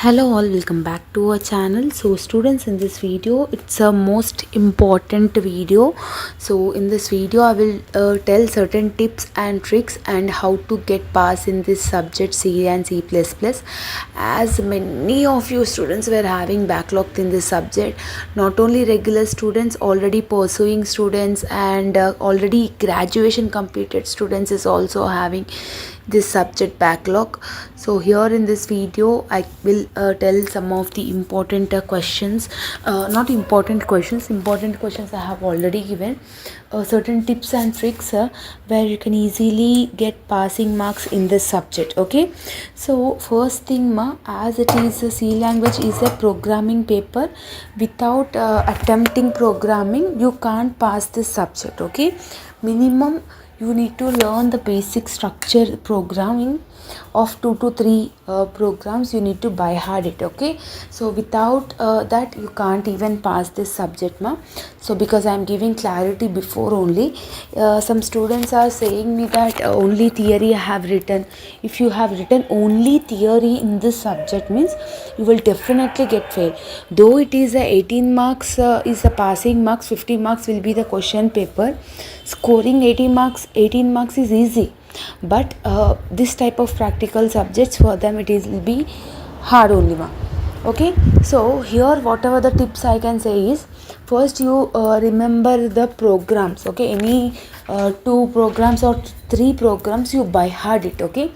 Hello all, welcome back to our channel. So students, in this video it's a most important video. So in this video I will tell certain tips and tricks and how to get pass in this subject C and C++, as many of you students were having backlogged in this subject. Not only regular students, already pursuing students and already graduation completed students is also having this subject backlog. So here in this video I will tell some of the important questions, not important questions, important questions I have already given, certain tips and tricks where you can easily get passing marks in this subject. Okay, so first thing as it is a C language is a programming paper, without attempting programming you can't pass this subject. Okay, minimum you need to learn the basic structure programming of 2 to 3 programs. You need to by heart it. Okay, so without that you can't even pass this subject so because I am giving clarity before only, some students are saying me that only theory I have written. If you have written only theory in this subject means you will definitely get fail. Though it is a 18 marks is a passing marks, 50 marks will be the question paper. Scoring 18 marks is easy, but this type of practical subjects, for them it will be hard only okay. So here whatever the tips I can say is, first you remember the programs. Okay, any 2 programs or 3 programs you by heart it. Okay,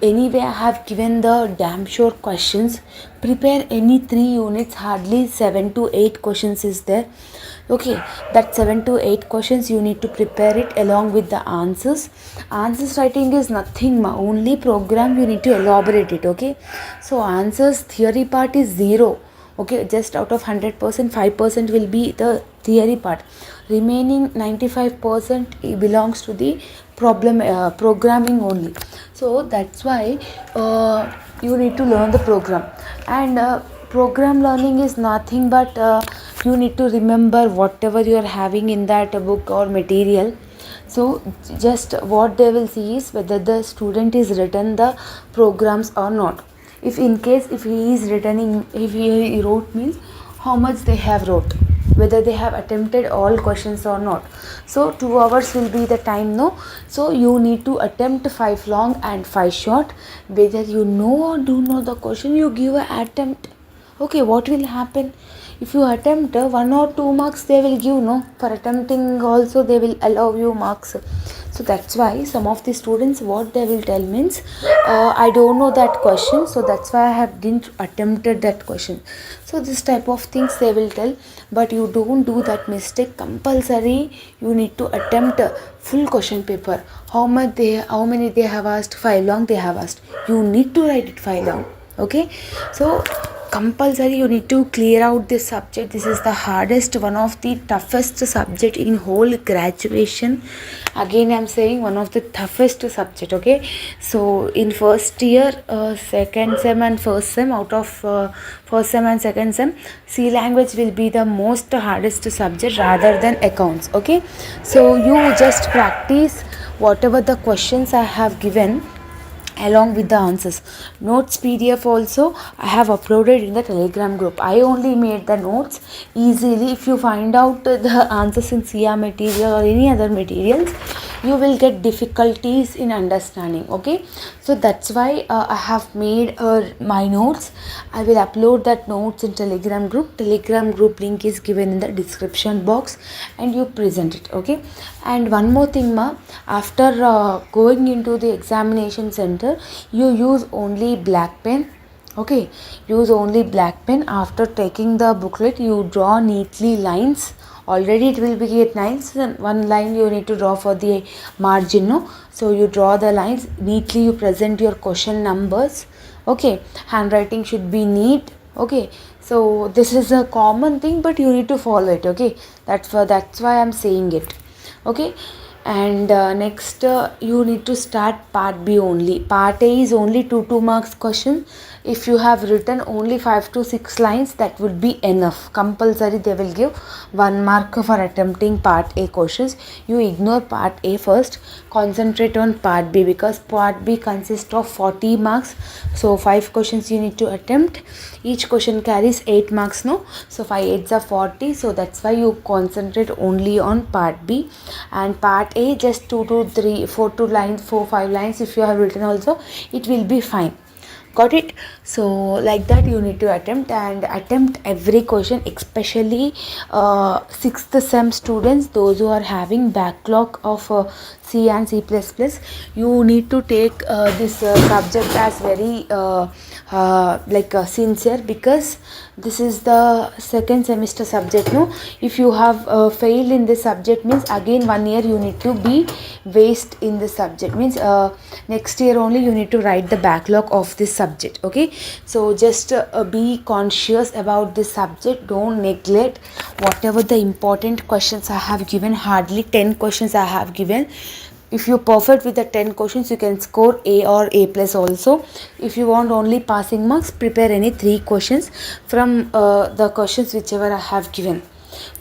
anyway I have given the damn sure questions. Prepare any 3 units, hardly 7 to 8 questions is there. Okay, that 7 to 8 questions you need to prepare it along with the answers. Answers writing is nothing only program you need to elaborate it. Okay, so answers theory part is 0. Okay, just out of 100%, 5% will be the theory part. Remaining 95% belongs to the programming only. So that's why you need to learn the program. And program learning is nothing but you need to remember whatever you are having in that book or material. So just what they will see is whether the student is written the programs or not. If in case if he is returning, if he wrote means how much they have wrote, whether they have attempted all questions or not. So 2 hours will be the time, no? So you need to attempt 5 long and 5 short. Whether you know or do know the question, you give an attempt. Okay, what will happen if you attempt 1 or 2 marks? They will give, no? For attempting also they will allow you marks. So that's why some of the students what they will tell means I don't know that question, so that's why I didn't attempted that question. So this type of things they will tell, but you don't do that mistake. Compulsory you need to attempt a full question paper. How many they have asked? 5 long they have asked. You need to write it 5 long. Okay, so compulsory you need to clear out this subject. This is the hardest, one of the toughest subject in whole graduation. Again I'm saying one of the toughest subject. Okay, so in first year, second sem and first sem, out of first sem and second sem, C language will be the most hardest subject rather than accounts. Okay, so you just practice whatever the questions I have given along with the answers. Notes PDF also I have uploaded in the Telegram group. I only made the notes easily. If you find out the answers in CR material or any other materials, you will get difficulties in understanding. Okay, so that's why I have made my notes. I will upload that notes in Telegram group. Telegram group link is given in the description box and you present it. Okay, and one more thing after going into the examination center, you use only black pen. Okay, use only black pen. After taking the booklet, you draw neatly lines. Already it will be at lines. One line you need to draw for the margin, no? So you draw the lines neatly. You present your question numbers. Okay, handwriting should be neat. Okay, so this is a common thing, but you need to follow it. Okay, that's why I'm saying it. Okay, and next you need to start part B only. Part A is only 2 marks question. If you have written only 5 to 6 lines, that would be enough. Compulsory they will give 1 mark for attempting part A questions. You ignore part A first, concentrate on part B, because part B consists of 40 marks. So 5 questions you need to attempt. Each question carries 8 marks, no? So 5 8s are 40. So that's why you concentrate only on part B. And part A, just 2 to 3 4 to lines, 4 5 lines if you have written also, it will be fine. Got it? So like that you need to attempt, and attempt every question, especially 6th sem students, those who are having backlog of C and C++. You need to take this subject as very sincere, because this is the second semester subject, no? If you have failed in this subject, means again 1 year you need to be waste in this subject, means next year only you need to write the backlog of this subject. Okay, so just be conscious about this subject. Don't neglect whatever the important questions I have given. Hardly 10 questions I have given. If you're perfect with the 10 questions, you can score A or A plus also. If you want only passing marks, prepare any 3 questions from the questions whichever I have given.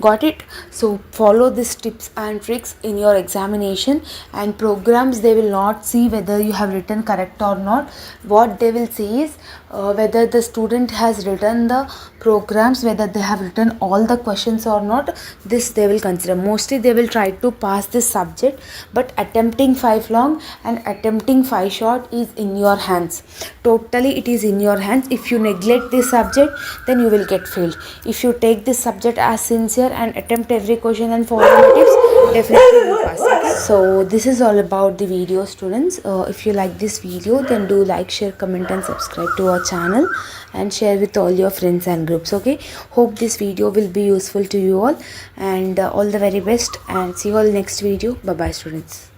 Got it? So follow these tips and tricks in your examination. And programs, they will not see whether you have written correct or not. What they will see is whether the student has written the programs, whether they have written all the questions or not. This they will consider. Mostly they will try to pass this subject, but attempting 5 long and attempting 5 short is in your hands. Totally it is in your hands. If you neglect this subject, then you will get failed. If you take this subject as sincere and attempt every question and follow the tips, definitely you will pass. Okay? So this is all about the video, students. If you like this video, then do like, share, comment and subscribe to our channel, and share with all your friends and groups. Okay, hope this video will be useful to you all, and all the very best, and see you all next video. Bye bye, students.